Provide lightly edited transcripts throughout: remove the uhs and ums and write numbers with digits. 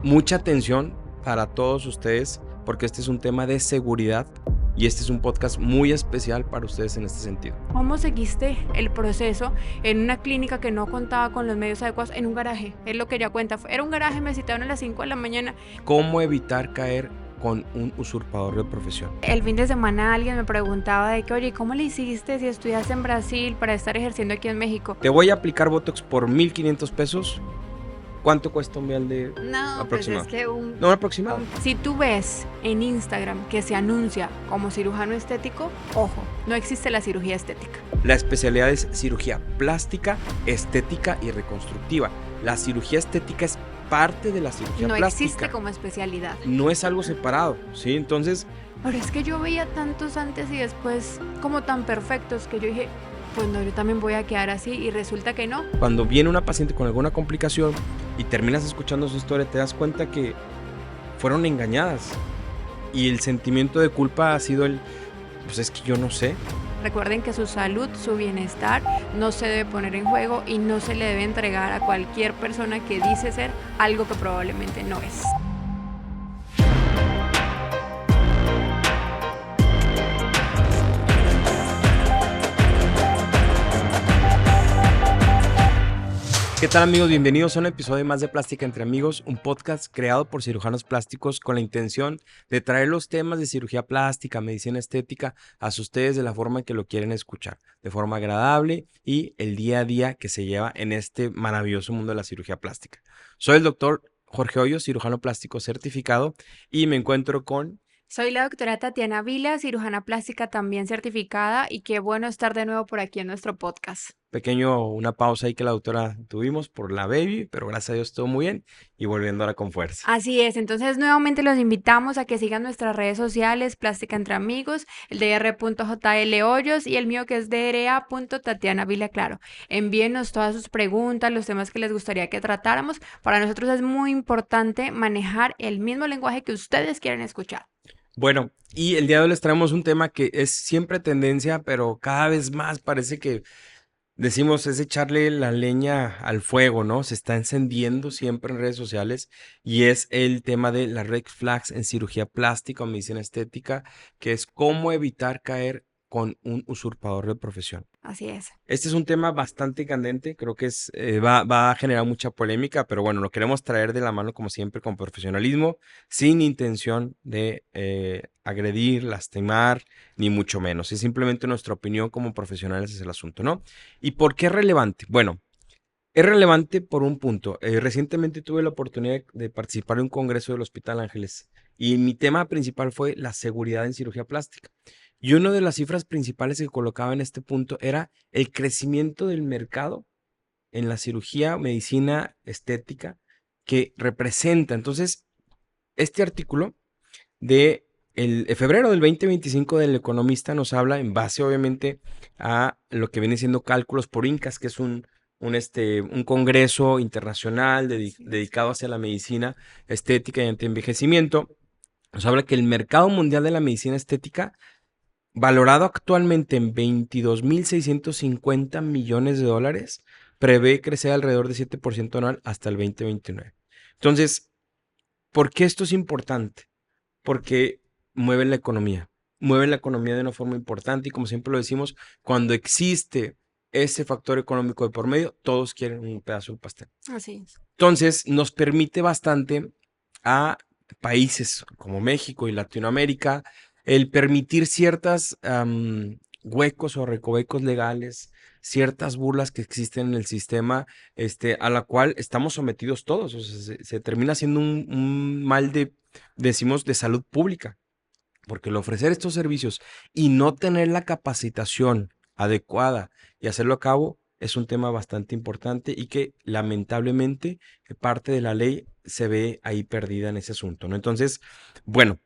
Mucha atención para todos ustedes porque este es un tema de seguridad y este es un podcast muy especial para ustedes en este sentido. ¿Cómo seguiste el proceso en una clínica que no contaba con los medios adecuados en un garaje? Es lo que ella cuenta. Era un garaje, me citaron a las 5 de la mañana. ¿Cómo evitar caer con un usurpador de profesión? El fin de semana alguien me preguntaba de que, oye, ¿cómo le hiciste si estudiaste en Brasil para estar ejerciendo aquí en México? Te voy a aplicar Botox por 1,500 pesos. ¿Cuánto cuesta un vial de No, aproximado? pues es que No, aproximado. si tú ves en Instagram que se anuncia como cirujano estético, ojo, no existe la cirugía estética. La especialidad es cirugía plástica, estética y reconstructiva. La cirugía estética es parte de la cirugía No plástica. existe como especialidad. No es algo separado, ¿sí? Entonces, Pero es que yo veía tantos antes y después como tan perfectos que yo dije, pues no, yo también voy a quedar así, y resulta que no. cuando viene una paciente con alguna complicación y terminas escuchando su historia, te das cuenta que fueron engañadas. Y el sentimiento de culpa ha sido pues es que yo no sé. Recuerden que su salud, su bienestar no se debe poner en juego y no se le debe entregar a cualquier persona que dice ser algo que probablemente no es. ¿Qué tal, amigos? Bienvenidos a un episodio más de Plástica entre Amigos, un podcast creado por cirujanos plásticos con la intención de traer los temas de cirugía plástica, medicina estética a ustedes de la forma en que lo quieren escuchar, de forma agradable y el día a día que se lleva en este maravilloso mundo de la cirugía plástica. Soy el doctor Jorge Hoyos, cirujano plástico certificado, y me encuentro con... Soy la doctora Tatiana Vila, cirujana plástica también certificada, y qué bueno estar de nuevo por aquí en nuestro podcast. Una pausa ahí que la doctora tuvimos por la baby, pero gracias a Dios todo muy bien y volviendo ahora con fuerza. Así es, entonces nuevamente los invitamos a que sigan nuestras redes sociales, Plástica Entre Amigos, el de r.jl Hoyos y el mío que es dra.tatiana Vila Claro. Envíenos todas sus preguntas, los temas que les gustaría que tratáramos. Para nosotros es muy importante manejar el mismo lenguaje que ustedes quieren escuchar. Bueno, y el día de hoy les traemos un tema que es siempre tendencia, pero cada vez más parece que decimos es echarle la leña al fuego, ¿no? Se está encendiendo siempre en redes sociales y es el tema de las red flags en cirugía plástica o medicina estética, que es cómo evitar caer con un usurpador de profesión. Así es. Este es un tema bastante candente, creo que va a generar mucha polémica, pero bueno, lo queremos traer de la mano como siempre con profesionalismo, sin intención de agredir, lastimar, ni mucho menos. Es simplemente nuestra opinión como profesionales es el asunto, ¿no? ¿Y por qué es relevante? Bueno, es relevante por un punto. Recientemente tuve la oportunidad de participar en un congreso del Hospital Ángeles y mi tema principal fue la seguridad en cirugía plástica. Y una de las cifras principales que colocaba en este punto era el crecimiento del mercado en la cirugía, medicina estética que representa. Entonces, este artículo de febrero del 2025 del Economista nos habla en base obviamente a lo que viene siendo cálculos por INCAS, que es un congreso internacional dedicado hacia la medicina estética y antienvejecimiento. Nos habla que el mercado mundial de la medicina estética, valorado actualmente en 22.650 millones de dólares, prevé crecer alrededor de 7% anual hasta el 2029. Entonces, ¿por qué esto es importante? Porque mueven la economía de una forma importante y como siempre lo decimos, cuando existe ese factor económico de por medio, todos quieren un pedazo del pastel. Así es. Entonces, nos permite bastante a países como México y Latinoamérica el permitir ciertas huecos o recovecos legales, ciertas burlas que existen en el sistema, a la cual estamos sometidos todos. O sea, se termina siendo un mal decimos, de salud pública, porque el ofrecer estos servicios y no tener la capacitación adecuada y hacerlo a cabo es un tema bastante importante y que lamentablemente parte de la ley se ve ahí perdida en ese asunto, ¿no? Entonces, bueno,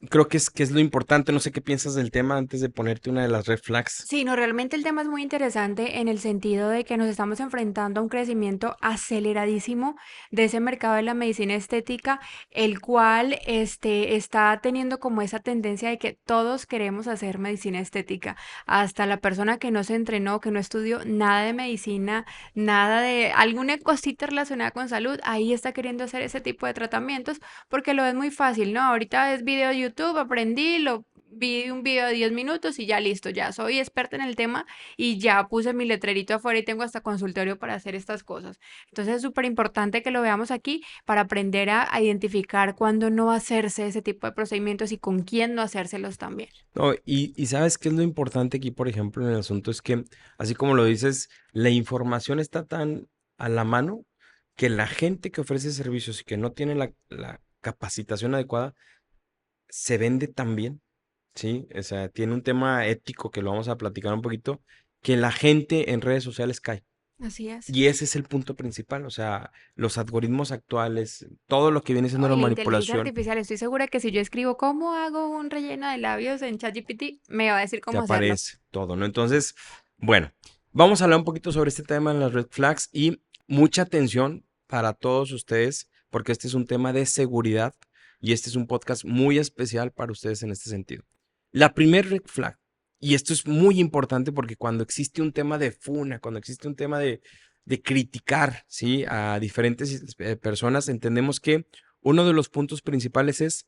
creo que es lo importante. No sé qué piensas del tema antes de ponerte una de las red flags. Sí, no, realmente el tema es muy interesante en el sentido de que nos estamos enfrentando a un crecimiento aceleradísimo de ese mercado de la medicina estética, el cual está teniendo como esa tendencia de que todos queremos hacer medicina estética. Hasta la persona que no se entrenó, que no estudió nada de medicina, nada de alguna cosita relacionada con salud, ahí está queriendo hacer ese tipo de tratamientos porque lo es muy fácil, ¿no? Ahorita es video de YouTube, aprendí, lo vi un video de 10 minutos y ya listo, ya soy experta en el tema y ya puse mi letrerito afuera y tengo hasta consultorio para hacer estas cosas. Entonces es súper importante que lo veamos aquí para aprender a identificar cuándo no hacerse ese tipo de procedimientos y con quién no hacérselos también. No, y ¿sabes qué es lo importante aquí, por ejemplo, en el asunto? Es que, así como lo dices, la información está tan a la mano que la gente que ofrece servicios y que no tiene la capacitación adecuada se vende tan bien, ¿sí? O sea, tiene un tema ético que lo vamos a platicar un poquito, que la gente en redes sociales cae. Así es. Y ese es el punto principal, o sea, los algoritmos actuales, todo lo que viene siendo No, la y la inteligencia manipulación, artificial, estoy segura que si yo escribo cómo hago un relleno de labios en ChatGPT, me va a decir te cómo hacerlo. aparece todo, ¿no? Entonces, bueno, vamos a hablar un poquito sobre este tema en las red flags y mucha atención para todos ustedes, porque este es un tema de seguridad y este es un podcast muy especial para ustedes en este sentido. La primer red flag, y esto es muy importante porque cuando existe un tema de funa, cuando existe un tema de criticar, ¿sí? A diferentes personas, entendemos que uno de los puntos principales es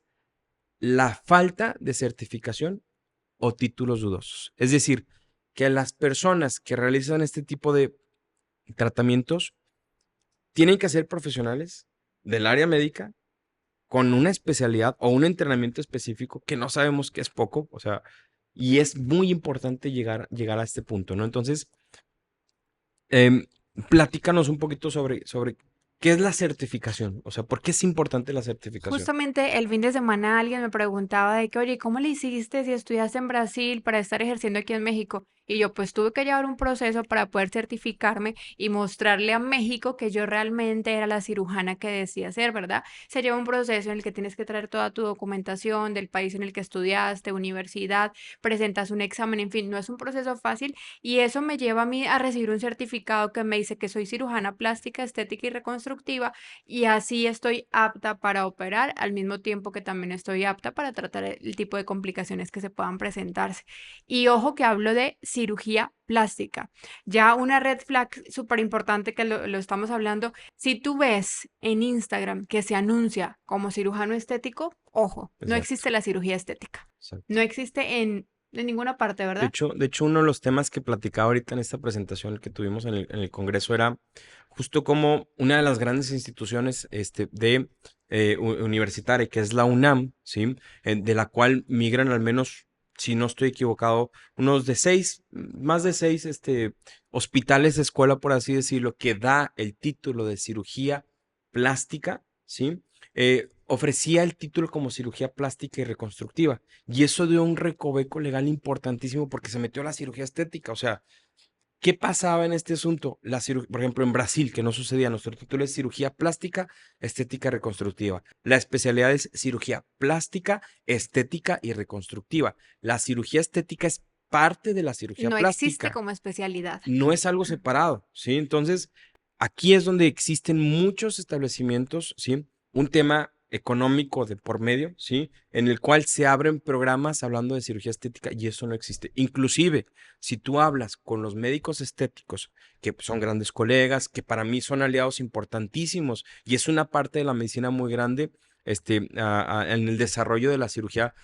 la falta de certificación o títulos dudosos. Es decir, que las personas que realizan este tipo de tratamientos tienen que ser profesionales del área médica con una especialidad o un entrenamiento específico que no sabemos que es poco, o sea, y es muy importante llegar a este punto, ¿no? Entonces, em, platícanos un poquito sobre qué es la certificación, o sea, ¿por qué es importante la certificación? Justamente el fin de semana alguien me preguntaba de que, oye, ¿cómo le hiciste si estudiaste en Brasil para estar ejerciendo aquí en México? Y yo pues tuve que llevar un proceso para poder certificarme y mostrarle a México que yo realmente era la cirujana que decía ser, ¿verdad? Se lleva un proceso en el que tienes que traer toda tu documentación del país en el que estudiaste, universidad, presentas un examen, en fin, no es un proceso fácil y eso me lleva a mí a recibir un certificado que me dice que soy cirujana plástica, estética y reconstructiva y así estoy apta para operar al mismo tiempo que también estoy apta para tratar el tipo de complicaciones que se puedan presentarse. Y ojo que hablo de cirugía plástica. Ya una red flag súper importante que lo estamos hablando, si tú ves en Instagram que se anuncia como cirujano estético, ojo, no Exacto, existe la cirugía estética. exacto. No existe en ninguna parte, De ¿verdad? hecho, de hecho, uno de los temas que platicaba ahorita en esta presentación que tuvimos en el Congreso era justo como una de las grandes instituciones de universitaria, que es la UNAM, ¿sí? De la cual migran al menos, si no estoy equivocado, unos de seis, más de seis hospitales de escuela, por así decirlo, que da el título de cirugía plástica, ¿sí? Ofrecía el título como cirugía plástica y reconstructiva. Y eso dio un recoveco legal importantísimo porque se metió a la cirugía estética. O sea, ¿qué pasaba en este asunto? Por ejemplo, en Brasil, que no sucedía, nuestro título es cirugía plástica, estética, reconstructiva. La especialidad es cirugía plástica, estética y reconstructiva. La cirugía estética es parte de la cirugía No existe plástica, como especialidad. no es algo separado, ¿sí? Entonces, aquí es donde existen muchos establecimientos, ¿sí? Un tema económico de por medio, ¿sí? En el cual se abren programas hablando de cirugía estética y eso no existe. Inclusive, si tú hablas con los médicos estéticos, que son grandes colegas, que para mí son aliados importantísimos y es una parte de la medicina muy grande, en el desarrollo de la cirugía,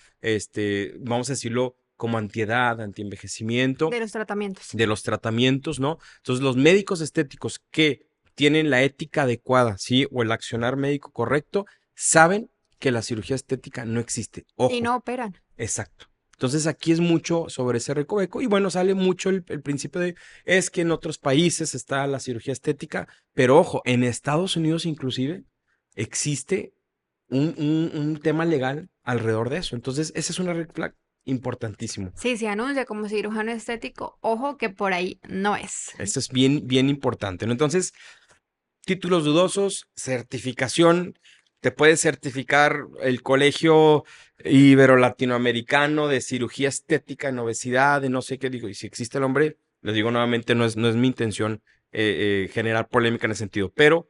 vamos a decirlo, como antiedad, antienvejecimiento, De los tratamientos. de los tratamientos, ¿no? Entonces, los médicos estéticos que tienen la ética adecuada, ¿sí? O el accionar médico correcto, saben que la cirugía estética no existe. Y Ojo, no operan. exacto. Entonces aquí es mucho sobre ese recoveco y bueno, sale mucho el principio de, es que en otros países está la cirugía estética, pero ojo, en Estados Unidos inclusive existe un tema legal alrededor de eso. Entonces, esa es una red flag importantísimo. Si se anuncia como cirujano estético, ojo que por ahí no es. Esto es bien, bien importante, ¿no? Entonces, títulos dudosos, certificación. te puede certificar el Colegio Ibero-Latinoamericano de Cirugía Estética en Obesidad, de no sé qué digo. Y si existe el hombre, les digo nuevamente, no es mi intención generar polémica en ese sentido, pero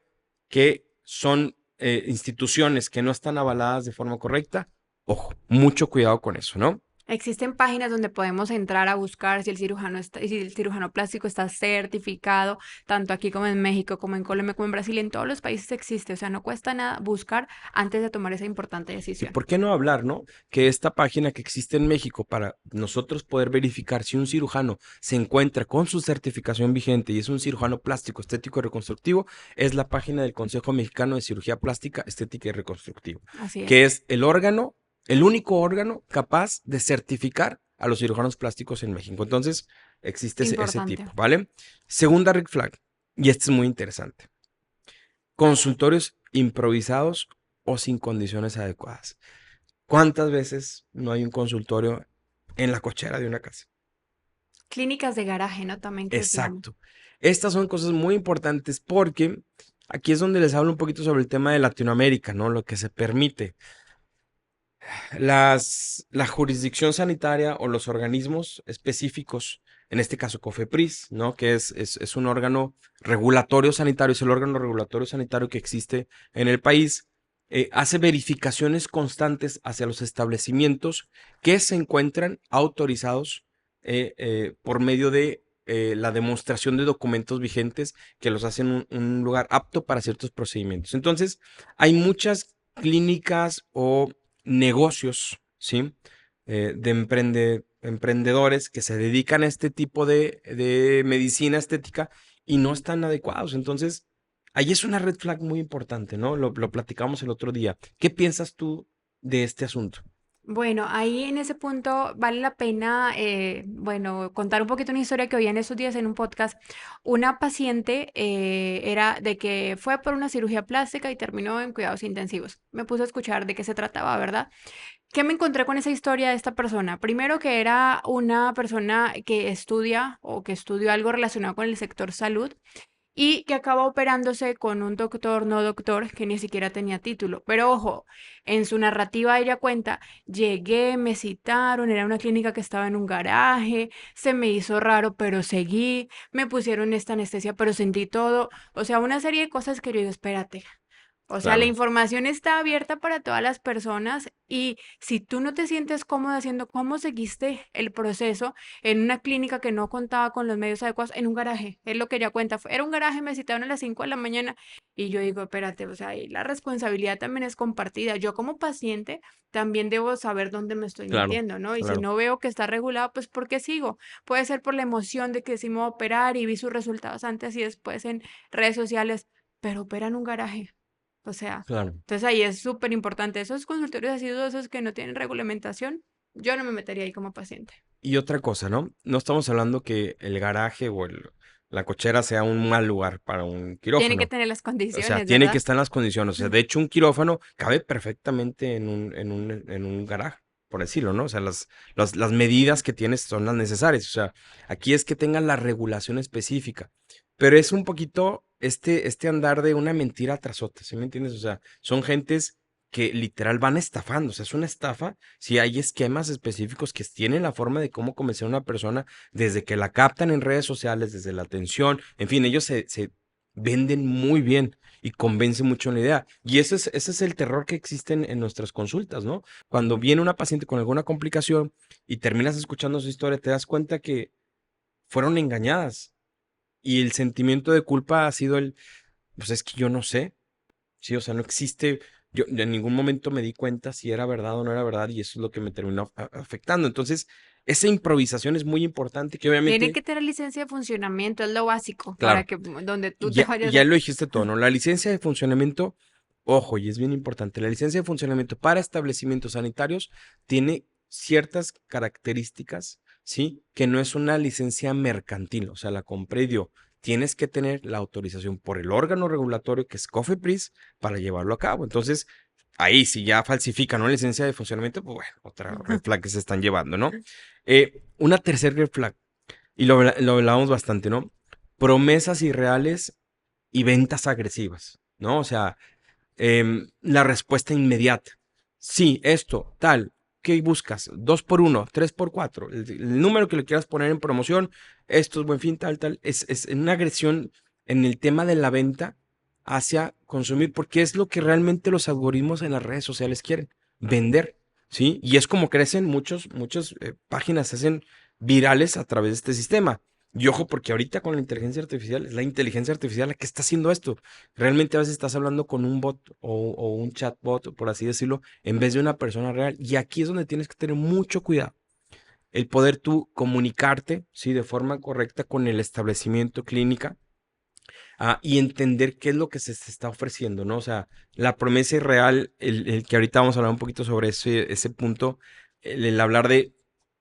que son instituciones que no están avaladas de forma correcta, ojo, mucho cuidado con eso, ¿no? Existen páginas donde podemos entrar a buscar si el cirujano plástico está certificado, tanto aquí como en México, como en Colombia, como en Brasil, en todos los países existe. O sea, no cuesta nada buscar antes de tomar esa importante ¿Y decisión. por qué no hablar, no? Que esta página que existe en México para nosotros poder verificar si un cirujano se encuentra con su certificación vigente y es un cirujano plástico, estético y reconstructivo, es la página del Consejo Mexicano de Cirugía Plástica, Estética y Reconstructiva, Así que es. es el órgano, el único órgano capaz de certificar a los cirujanos plásticos en México. Entonces, existe ese Importante. tipo, ¿vale? Segunda red flag, y este es muy interesante. Consultorios improvisados o sin condiciones adecuadas. ¿Cuántas veces no hay un consultorio en la cochera de una casa? Clínicas de garaje, ¿no? También que se llama. Exacto. Estas son cosas muy importantes porque aquí es donde les hablo un poquito sobre el tema de Latinoamérica, ¿no? Lo que se permite. La jurisdicción sanitaria o los organismos específicos, en este caso COFEPRIS, ¿no? Que es un órgano regulatorio sanitario, es el órgano regulatorio sanitario que existe en el país, hace verificaciones constantes hacia los establecimientos que se encuentran autorizados por medio de la demostración de documentos vigentes que los hacen un lugar apto para ciertos procedimientos. Entonces, hay muchas clínicas o negocios, ¿sí? De emprendedores que se dedican a este tipo de medicina estética y no están adecuados. Entonces, ahí es una red flag muy importante, ¿no? Lo platicamos el otro día. ¿Qué piensas tú de este asunto? Bueno, ahí en ese punto vale la pena, bueno, contar un poquito una historia que oí en esos días en un podcast. Una paciente era de que fue por una cirugía plástica y terminó en cuidados intensivos. Me puse a escuchar de qué se trataba, ¿verdad? ¿Qué me encontré con esa historia de esta persona? Primero que era una persona que estudia o que estudió algo relacionado con el sector salud y que acaba operándose con un doctor, no doctor, que ni siquiera tenía título. Pero ojo, en su narrativa ella cuenta, llegué, me citaron, era una clínica que estaba en un garaje, se me hizo raro, pero seguí, me pusieron esta anestesia, pero sentí todo. O sea, una serie de cosas que yo digo, espérate. O sea, la Claro, información está abierta para todas las personas y si tú no te sientes cómoda haciendo cómo seguiste el proceso en una clínica que no contaba con los medios adecuados, en un garaje, es lo que ella cuenta, era un garaje, me citaron a las 5 de la mañana y yo digo, espérate, o sea, ahí la responsabilidad también es compartida. Yo como paciente también debo saber dónde me estoy claro, metiendo, ¿no? Y si claro. no veo que está regulado, pues ¿por qué sigo? Puede ser por la emoción de que sí me voy a operar y vi sus resultados antes y después en redes sociales, pero opera en un garaje. O sea, Claro. entonces ahí es súper importante. Esos consultorios así dudosos que no tienen regulamentación, yo no me metería ahí como paciente. Y otra cosa, ¿no? No estamos hablando que el garaje o la cochera sea un mal lugar para un Tienen que quirófano. tener las O sea, condiciones, tiene que ¿verdad? estar en las condiciones. O sea, de hecho, un quirófano cabe perfectamente en un garaje, por decirlo, ¿no? O sea, las medidas que tienes son las necesarias. O sea, aquí es que tengan la regulación específica. Pero es un poquito este andar de una mentira tras otra, ¿sí me entiendes? O sea, son gentes que literal van estafando. O sea, es una estafa. Si hay esquemas específicos que tienen la forma de cómo convencer a una persona desde que la captan en redes sociales, desde la atención, en fin, ellos se venden muy bien y convence mucho en la idea. Y ese es el terror que existe en nuestras consultas, ¿no? Cuando viene una paciente con alguna complicación y terminas escuchando su historia, te das cuenta que fueron engañadas y el sentimiento de culpa ha sido pues es que yo no sé, sí, o sea, no existe, yo en ningún momento me di cuenta si era verdad o no era verdad y eso es lo que me terminó afectando. Entonces, esa improvisación es muy importante que Tienen obviamente, que tener licencia de funcionamiento, es lo básico, para claro, que donde tú te y vayas ya a... lo dijiste todo, ¿no? La licencia de funcionamiento, ojo, y es bien importante, la licencia de funcionamiento para establecimientos sanitarios tiene ciertas características, ¿sí? Que no es una licencia mercantil, o sea, la compré yo. Tienes que tener la autorización por el órgano regulatorio que es COFEPRIS para llevarlo a cabo. Entonces, ahí si ya falsifican una licencia de funcionamiento, pues bueno, otra red flag que se están llevando, ¿no? Una tercera red flag, y lo hablamos bastante, ¿no? Promesas irreales y ventas agresivas, ¿no? O sea, la respuesta inmediata. Sí, esto, tal. ¿Qué buscas? 2 por 1, 3 por 4. El número que le quieras poner en promoción, esto es buen fin, tal, tal. Es una agresión en el tema de la venta hacia consumir, porque es lo que realmente los algoritmos en las redes sociales quieren, vender, ¿sí? Y es como crecen muchas páginas, se hacen virales a través de este sistema. Y ojo, porque ahorita con la inteligencia artificial, es la inteligencia artificial la que está haciendo esto. Realmente a veces estás hablando con un bot o un chatbot, por así decirlo, en vez de una persona real. Y aquí es donde tienes que tener mucho cuidado. El poder tú comunicarte, sí, de forma correcta con el establecimiento clínica, y entender qué es lo que se está ofreciendo, ¿no? O sea, la promesa irreal, el que ahorita vamos a hablar un poquito sobre ese punto, el hablar de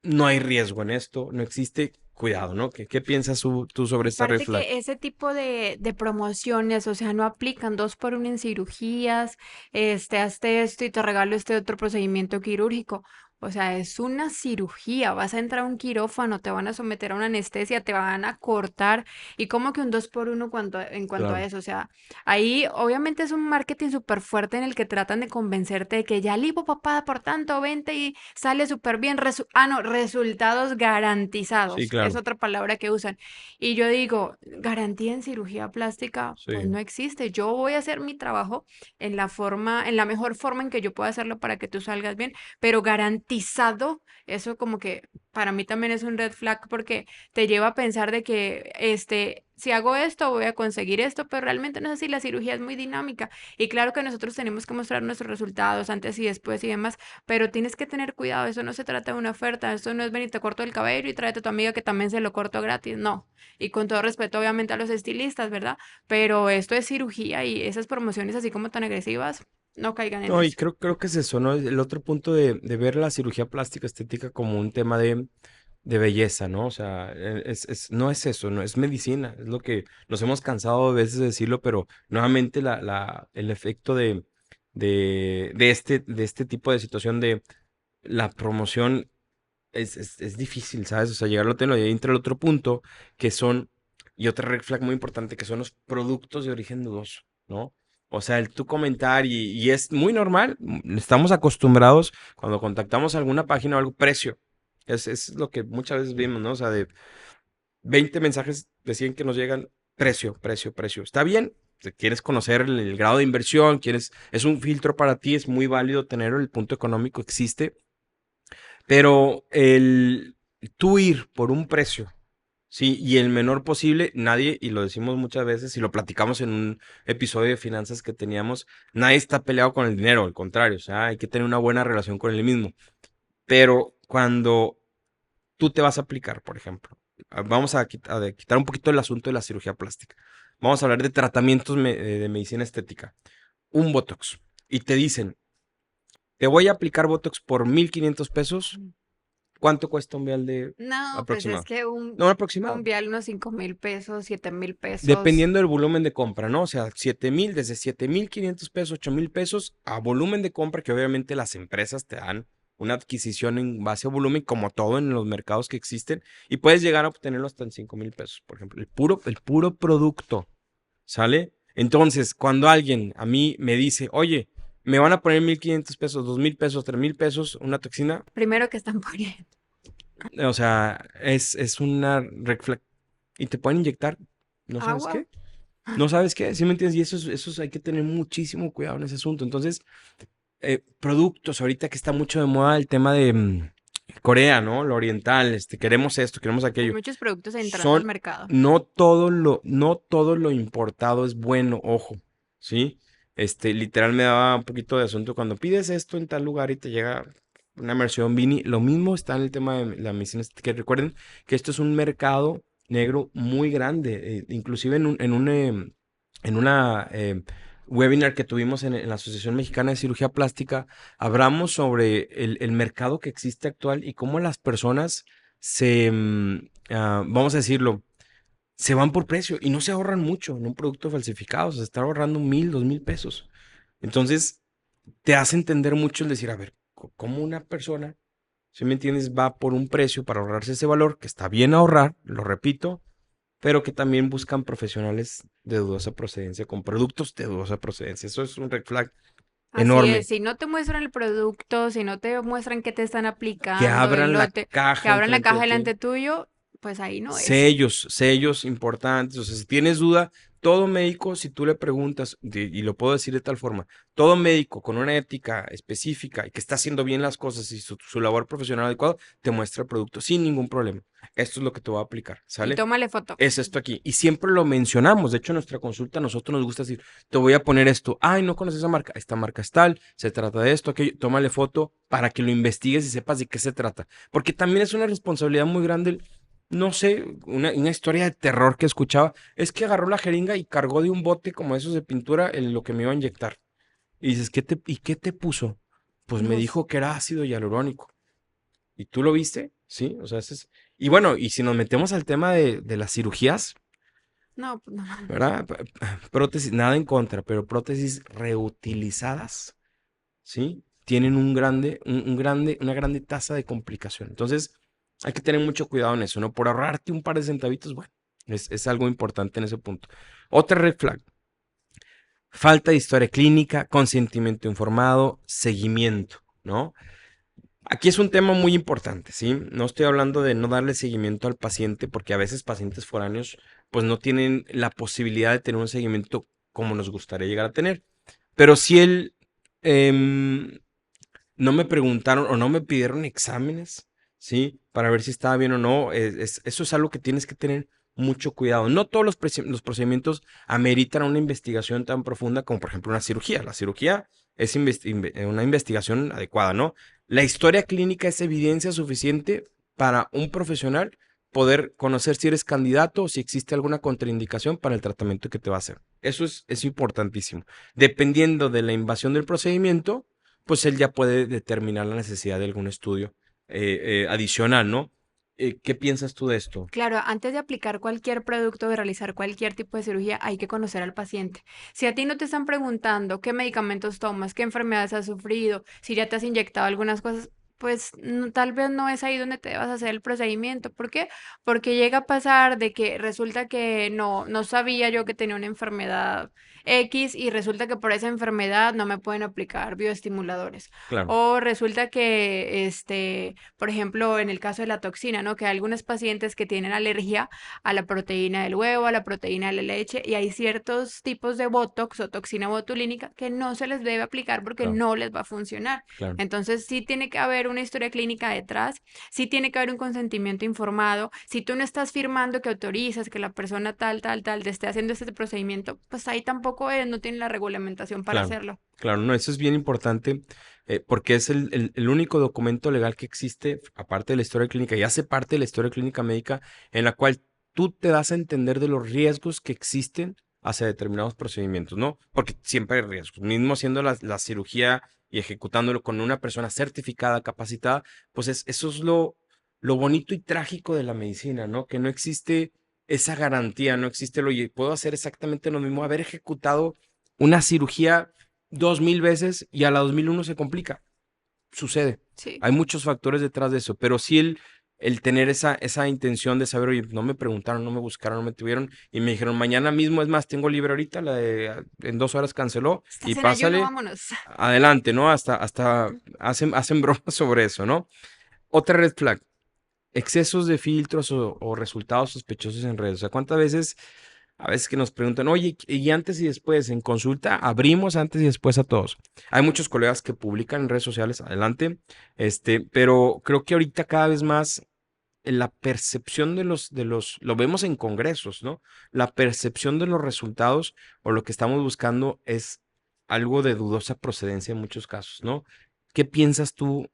no hay riesgo en esto, no existe, cuidado, ¿no? ¿Qué piensas tú sobre esta red Aparte flag? que ese tipo de promociones, o sea, no aplican 2 por 1 en cirugías, hazte esto y te regalo este otro procedimiento quirúrgico. O sea, es una cirugía, vas a entrar a un quirófano, te van a someter a una anestesia, te van a cortar. Y como que un 2 por 1 en cuanto a Claro. eso, o sea, ahí obviamente es un marketing súper fuerte en el que tratan de convencerte de que ya lipo papada por tanto, vente y sale súper bien. No, resultados Sí, garantizados, es claro. otra palabra que usan. Y yo digo, garantía en cirugía plástica, pues Sí. no existe. Yo voy a hacer mi trabajo en la mejor forma en que yo pueda hacerlo para que tú salgas bien, pero garantizado, eso como que para mí también es un red flag porque te lleva a pensar de que si hago esto voy a conseguir esto, pero realmente no es así, la cirugía es muy dinámica y claro que nosotros tenemos que mostrar nuestros resultados antes y después y demás, pero tienes que tener cuidado, eso no se trata de una oferta, esto no es ven y te corto el cabello y tráete a tu amiga que también se lo corto gratis, no. Y con todo respeto obviamente a los estilistas, ¿verdad? Pero esto es cirugía y esas promociones así como tan agresivas, no caigan en No, y eso. creo que es eso, ¿no? El otro punto de ver la cirugía plástica estética como un tema de belleza, ¿no? O sea, no es eso, no es medicina, es lo que nos hemos cansado a veces de decirlo, pero nuevamente el efecto de este tipo de situación de la promoción es difícil, ¿sabes? O sea, llegarlo a tenerlo. Y ahí entra el otro punto, que son, y otra red flag muy importante, que son los productos de origen dudoso, ¿no? O sea, el tú comentar, y es muy normal, estamos acostumbrados cuando contactamos alguna página o algo, precio. Es lo que muchas veces vimos, ¿no? O sea, de 20 mensajes de 100 que nos llegan, precio, precio, precio. Está bien, si quieres conocer el grado de inversión, es un filtro para ti, es muy válido tenerlo, el punto económico existe, pero el tú ir por un precio, sí, y el menor posible, nadie, y lo decimos muchas veces, y lo platicamos en un episodio de finanzas que teníamos, nadie está peleado con el dinero, al contrario, o sea, hay que tener una buena relación con el mismo. Pero cuando tú te vas a aplicar, por ejemplo, vamos a quitar un poquito el asunto de la cirugía plástica. Vamos a hablar de tratamientos de medicina estética. Un Botox. Y te dicen, te voy a aplicar Botox por 1,500 pesos. ¿Cuánto cuesta un vial de No, pues es aproximado? que No, un aproximado. vial unos 5,000 pesos, 7,000 pesos. Dependiendo del volumen de compra, ¿no? O sea, 7,000, desde 7,500 pesos, 8,000 pesos a volumen de compra, que obviamente las empresas te dan una adquisición en base a volumen, como todo en los mercados que existen, y puedes llegar a obtenerlo hasta en 5,000 pesos, por ejemplo. El puro producto, ¿sale? Entonces, cuando alguien a mí me dice, oye, me van a poner 1,500 pesos, 2,000 pesos, 3,000 pesos, una toxina, Primero que están poniendo o sea, es una red flag. Y te pueden inyectar, ¿no sabes agua. qué? ¿No sabes qué? ¿Sí me entiendes? Y hay que tener muchísimo cuidado en ese asunto. Entonces, productos, ahorita que está mucho de moda el tema de Corea, ¿no? Lo oriental, queremos esto, queremos Hay aquello. muchos productos entrando al Son, mercado. no todo lo importado es bueno, ojo, ¿sí? Literal me daba un poquito de asunto cuando pides esto en tal lugar y te llega una versión Vini. Lo mismo está en el tema de la medicina estética. Recuerden que esto es un mercado negro muy grande, inclusive en una webinar que tuvimos en la Asociación Mexicana de Cirugía Plástica, hablamos sobre el mercado que existe actual y cómo las personas vamos a decirlo, se van por precio y no se ahorran mucho en un producto falsificado, se está ahorrando 1,000, 2,000 pesos. Entonces, te hace entender mucho el decir, a ver, ¿cómo una persona, si me entiendes, va por un precio para ahorrarse ese valor, que está bien ahorrar, lo repito, pero que también buscan profesionales de dudosa procedencia, con productos de dudosa procedencia. Eso es un red flag Así es, enorme. si no te muestran el producto, si no te muestran qué te están Que aplicando, el abran la lote, que caja abran la enfrente caja de ti. delante tuyo, pues ahí no es. Sellos importantes. O sea, si tienes duda, todo médico, si tú le preguntas, y lo puedo decir de tal forma, todo médico con una ética específica y que está haciendo bien las cosas y su labor profesional adecuado, te muestra el producto sin ningún problema. Esto es lo que te voy a aplicar, Y ¿sale? tómale foto. Es esto aquí. Y siempre lo mencionamos. De hecho, en nuestra consulta a nosotros nos gusta decir, te voy a poner esto. Ay, no conoces esa marca. Esta marca es tal, se trata de esto, aquello. Tómale foto para que lo investigues y sepas de qué se trata. Porque también es una responsabilidad muy grande. No sé, una historia de terror que escuchaba es que agarró la jeringa y cargó de un bote como esos de pintura en lo que me iba a inyectar. Y dices, ¿y qué te puso? Pues me No, dijo que era ácido hialurónico. ¿Y tú lo viste? Sí, o sea, ese es... Y bueno, y si nos metemos al tema de las cirugías, no, pues no. ¿verdad? Prótesis, nada en contra, pero prótesis reutilizadas, ¿sí? Tienen una grande tasa de complicación. Entonces, hay que tener mucho cuidado en eso, ¿no? Por ahorrarte un par de centavitos, bueno, es algo importante en ese punto. Otra red flag, falta de historia clínica, consentimiento informado, seguimiento, ¿no? Aquí es un tema muy importante, ¿sí? No estoy hablando de no darle seguimiento al paciente, porque a veces pacientes foráneos pues no tienen la posibilidad de tener un seguimiento como nos gustaría llegar a tener. Pero si él em, no me preguntaron o no me pidieron exámenes, ¿sí? Para ver si estaba bien o no, eso es algo que tienes que tener mucho cuidado. No todos los procedimientos ameritan una investigación tan profunda como por ejemplo una cirugía. La cirugía es una investigación adecuada, ¿no? La historia clínica es evidencia suficiente para un profesional poder conocer si eres candidato o si existe alguna contraindicación para el tratamiento que te va a hacer. Eso es importantísimo. Dependiendo de la invasión del procedimiento, pues él ya puede determinar la necesidad de algún estudio adicional, ¿no? ¿Qué piensas tú de esto? Claro, antes de aplicar cualquier producto, de realizar cualquier tipo de cirugía, hay que conocer al paciente. Si a ti no te están preguntando qué medicamentos tomas, qué enfermedades has sufrido, si ya te has inyectado algunas cosas, pues tal vez no es ahí donde te debas hacer el procedimiento. ¿Por qué? Porque llega a pasar de que resulta que no sabía yo que tenía una enfermedad X y resulta que por esa enfermedad no me pueden aplicar bioestimuladores. Claro, O resulta que, por ejemplo, en el caso de la toxina, ¿no? Que hay algunos pacientes que tienen alergia a la proteína del huevo, a la proteína de la leche, y hay ciertos tipos de botox o toxina botulínica que no se les debe aplicar porque claro, no les va a funcionar. claro, Entonces, sí tiene que haber una historia clínica detrás, sí tiene que haber un consentimiento informado. Si tú no estás firmando que autorizas que la persona tal te esté haciendo este procedimiento, pues ahí tampoco no tiene la regulamentación para claro, hacerlo. claro. No, eso es bien importante porque es el único documento legal que existe, aparte de la historia clínica, y hace parte de la historia clínica médica, en la cual tú te das a entender de los riesgos que existen hacia determinados procedimientos, ¿no? Porque siempre hay riesgos. Mismo haciendo la cirugía y ejecutándolo con una persona certificada, capacitada, pues eso es lo bonito y trágico de la medicina, ¿no? Que no existe esa garantía, no existe y puedo hacer exactamente lo mismo, haber ejecutado una cirugía 2000 veces y a la 2001 se complica. Sucede. Sí. Hay muchos factores detrás de eso, pero sí el tener esa intención de saber, oye, no me preguntaron, no me buscaron, no me tuvieron y me dijeron, mañana mismo, es más, tengo libre ahorita, en 2 horas canceló y Estás en ayuno, pásale vámonos. adelante, ¿no? Hasta hacen bromas sobre eso, ¿no? Otra red flag, excesos de filtros o resultados sospechosos en redes. O sea, ¿cuántas veces, a veces que nos preguntan, oye, y antes y después, en consulta, abrimos antes y después a todos? Hay muchos colegas que publican en redes sociales, adelante, pero creo que ahorita cada vez más la percepción lo vemos en congresos, ¿no? La percepción de los resultados o lo que estamos buscando es algo de dudosa procedencia en muchos casos, ¿no? ¿Qué piensas tú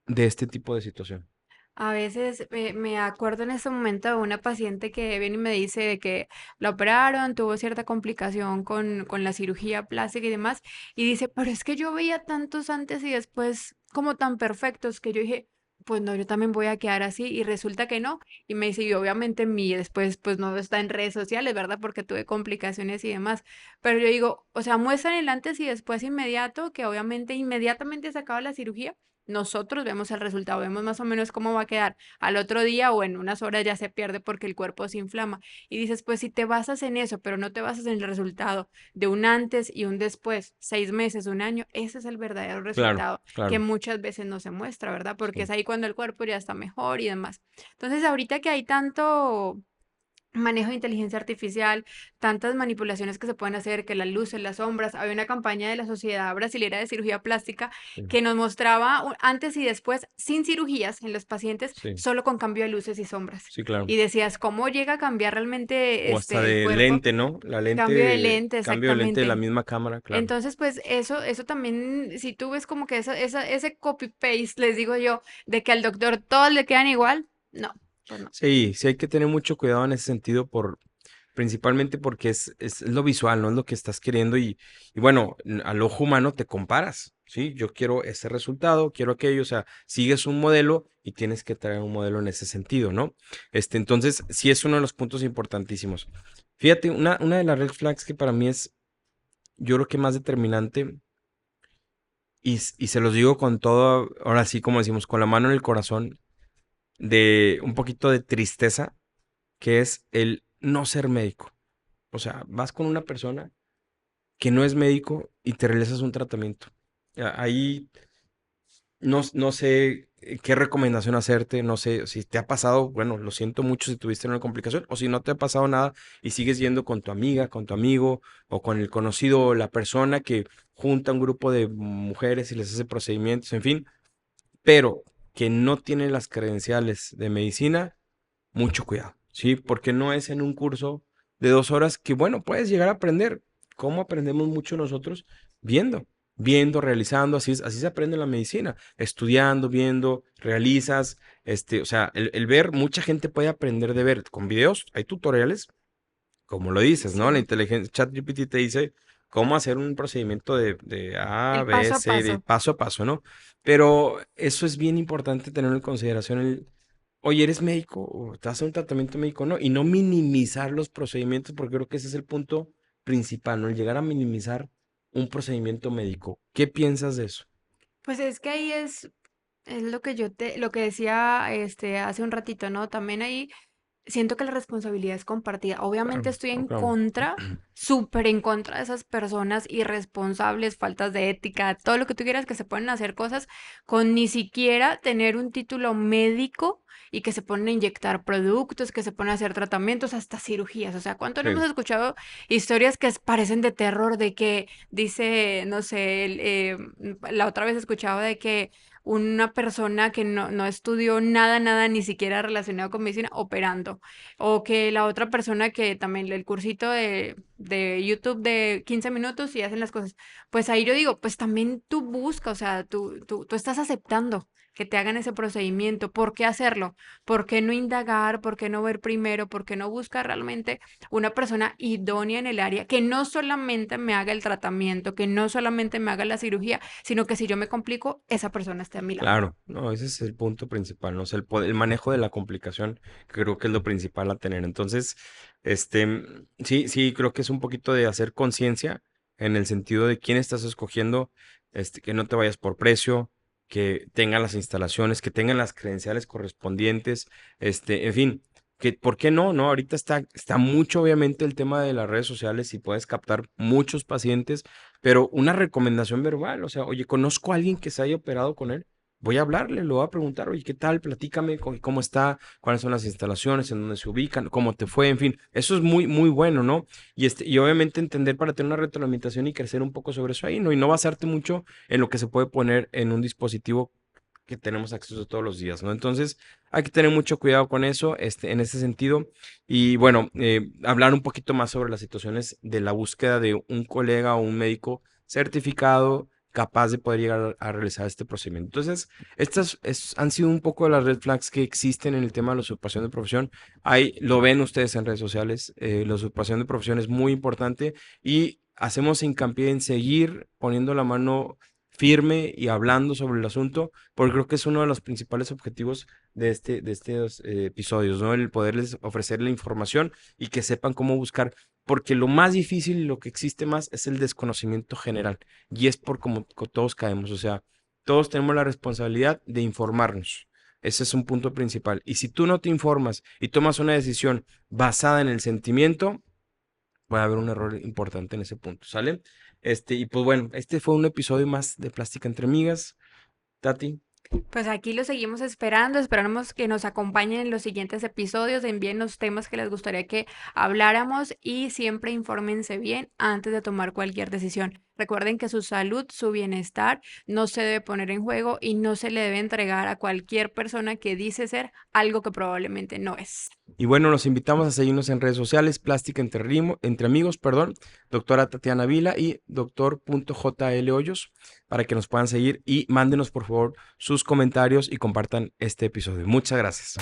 de este tipo de situación? A veces me acuerdo en este momento de una paciente que viene y me dice de que la operaron, tuvo cierta complicación con la cirugía plástica y demás, y dice, pero es que yo veía tantos antes y después como tan perfectos que yo dije, pues no, yo también voy a quedar así, y resulta que no, y me dice, y obviamente mi después pues no está en redes sociales, ¿verdad? Porque tuve complicaciones y demás, pero yo digo, o sea, muestran el antes y después inmediato, que obviamente inmediatamente se acaba la cirugía, nosotros vemos el resultado, vemos más o menos cómo va a quedar. Al otro día o en unas horas ya se pierde porque el cuerpo se inflama. Y dices, pues si te basas en eso, pero no te basas en el resultado de un antes y un después, 6 meses, un año, ese es el verdadero Claro, resultado que claro. muchas veces no se muestra, ¿verdad? Porque es Sí, ahí cuando el cuerpo ya está mejor y demás. Entonces, ahorita que hay tanto manejo de inteligencia artificial, tantas manipulaciones que se pueden hacer, que las luces, las sombras. Había una campaña de la Sociedad Brasilera de Cirugía Plástica sí, que nos mostraba antes y después sin cirugías en los pacientes, sí, solo con cambio de luces y sombras. sí, claro. Y decías, ¿cómo llega a cambiar realmente O hasta el de cuerpo? lente, ¿no? La Cambio de lente, lente, cambio de lente de la exactamente. misma cámara, claro. Entonces, pues eso también, si tú ves como que ese copy-paste, les digo yo, de que al doctor todos le quedan igual, no, pues no. Sí, sí hay que tener mucho cuidado en ese sentido principalmente porque es lo visual, no es lo que estás queriendo y bueno, al ojo humano te comparas, ¿sí? Yo quiero ese resultado, quiero aquello, o sea, sigues un modelo y tienes que traer un modelo en ese sentido, ¿no? Entonces, sí es uno de los puntos importantísimos. Fíjate, una de las red flags que para mí es, yo creo que más determinante, y se los digo con todo, ahora sí, como decimos, con la mano en el corazón, de un poquito de tristeza, que es el no ser médico. O sea, vas con una persona que no es médico y te realizas un tratamiento. Ahí no sé qué recomendación hacerte, no sé si te ha pasado, bueno, lo siento mucho si tuviste una complicación, o si no te ha pasado nada y sigues yendo con tu amiga, con tu amigo, o con el conocido, o la persona que junta un grupo de mujeres y les hace procedimientos, en fin, pero que no tiene las credenciales de medicina, mucho cuidado, ¿sí? Porque no es en un curso de 2 horas que, bueno, puedes llegar a aprender. ¿Cómo aprendemos mucho nosotros? Viendo, viendo, realizando, así se aprende la medicina, estudiando, viendo, realizas, o sea, el ver, mucha gente puede aprender de ver con videos, hay tutoriales, como lo dices, ¿no? La Sí, inteligencia, ChatGPT te dice cómo hacer un procedimiento de A, el B, paso a C, de paso. paso a paso, ¿no? Pero eso es bien importante tenerlo en consideración. Oye, ¿eres médico o te haces un tratamiento médico? No, y no minimizar los procedimientos, porque creo que ese es el punto principal, ¿no? El llegar a minimizar un procedimiento médico. ¿Qué piensas de eso? Pues es que ahí es lo que decía hace un ratito, ¿no? También ahí siento que la responsabilidad es compartida. Obviamente Claro, estoy no, en claro. contra, súper en contra de esas personas irresponsables, faltas de ética, todo lo que tú quieras, que se ponen a hacer cosas con ni siquiera tener un título médico y que se ponen a inyectar productos, que se ponen a hacer tratamientos, hasta cirugías. O sea, ¿cuánto no hemos Sí, escuchado historias que parecen de terror, de que dice, no sé, la otra vez escuchaba de que una persona que no estudió nada, nada, ni siquiera relacionado con medicina, operando. O que la otra persona que también el cursito de YouTube de 15 minutos y hacen las cosas. Pues ahí yo digo, pues también tú busca, o sea, tú estás aceptando que te hagan ese procedimiento. ¿Por qué hacerlo? ¿Por qué no indagar? ¿Por qué no ver primero? ¿Por qué no buscar realmente una persona idónea en el área que no solamente me haga el tratamiento, que no solamente me haga la cirugía, sino que si yo me complico, esa persona esté a mi lado? claro, no, ese es el punto principal, ¿no? O sea, el manejo de la complicación, que creo que es lo principal a tener. Entonces, sí, sí, creo que es un poquito de hacer conciencia en el sentido de quién estás escogiendo, que no te vayas por precio, que tengan las instalaciones, que tengan las credenciales correspondientes, en fin, que, ¿por qué no? ¿No? Ahorita está mucho, obviamente, el tema de las redes sociales y puedes captar muchos pacientes, pero una recomendación verbal, o sea, oye, conozco a alguien que se haya operado con él. Voy a hablarle, le voy a preguntar, oye, ¿qué tal? Platícame cómo está, cuáles son las instalaciones, en dónde se ubican, cómo te fue, en fin. Eso es muy, muy bueno, ¿no? Y obviamente entender para tener una retroalimentación y crecer un poco sobre eso ahí, ¿no? Y no basarte mucho en lo que se puede poner en un dispositivo que tenemos acceso todos los días, ¿no? Entonces, hay que tener mucho cuidado con eso, en ese sentido. Y bueno, hablar un poquito más sobre las situaciones de la búsqueda de un colega o un médico certificado capaz de poder llegar a realizar este procedimiento. Entonces, han sido un poco de las red flags que existen en el tema de la usurpación de profesión. Ahí lo ven ustedes en redes sociales, la usurpación de profesión es muy importante y hacemos hincapié en seguir poniendo la mano firme y hablando sobre el asunto, porque creo que es uno de los principales objetivos de estos episodios, ¿no? El poderles ofrecer la información y que sepan cómo buscar, porque lo más difícil y lo que existe más es el desconocimiento general, y es por como todos caemos, o sea, todos tenemos la responsabilidad de informarnos. Ese es un punto principal. Y si tú no te informas y tomas una decisión basada en el sentimiento, puede haber un error importante en ese punto, ¿sale? Y pues bueno, este fue un episodio más de Plástica entre Amigas. Tati, Pues aquí lo seguimos esperando, esperamos que nos acompañen en los siguientes episodios, envíen los temas que les gustaría que habláramos y siempre infórmense bien antes de tomar cualquier decisión. Recuerden que su salud, su bienestar no se debe poner en juego y no se le debe entregar a cualquier persona que dice ser algo que probablemente no es. y bueno, los invitamos a seguirnos en redes sociales, Plástica entre Amigos, perdón, doctora Tatiana Vila y doctor.jl Hoyos, para que nos puedan seguir y mándenos por favor sus comentarios y compartan este episodio. Muchas gracias.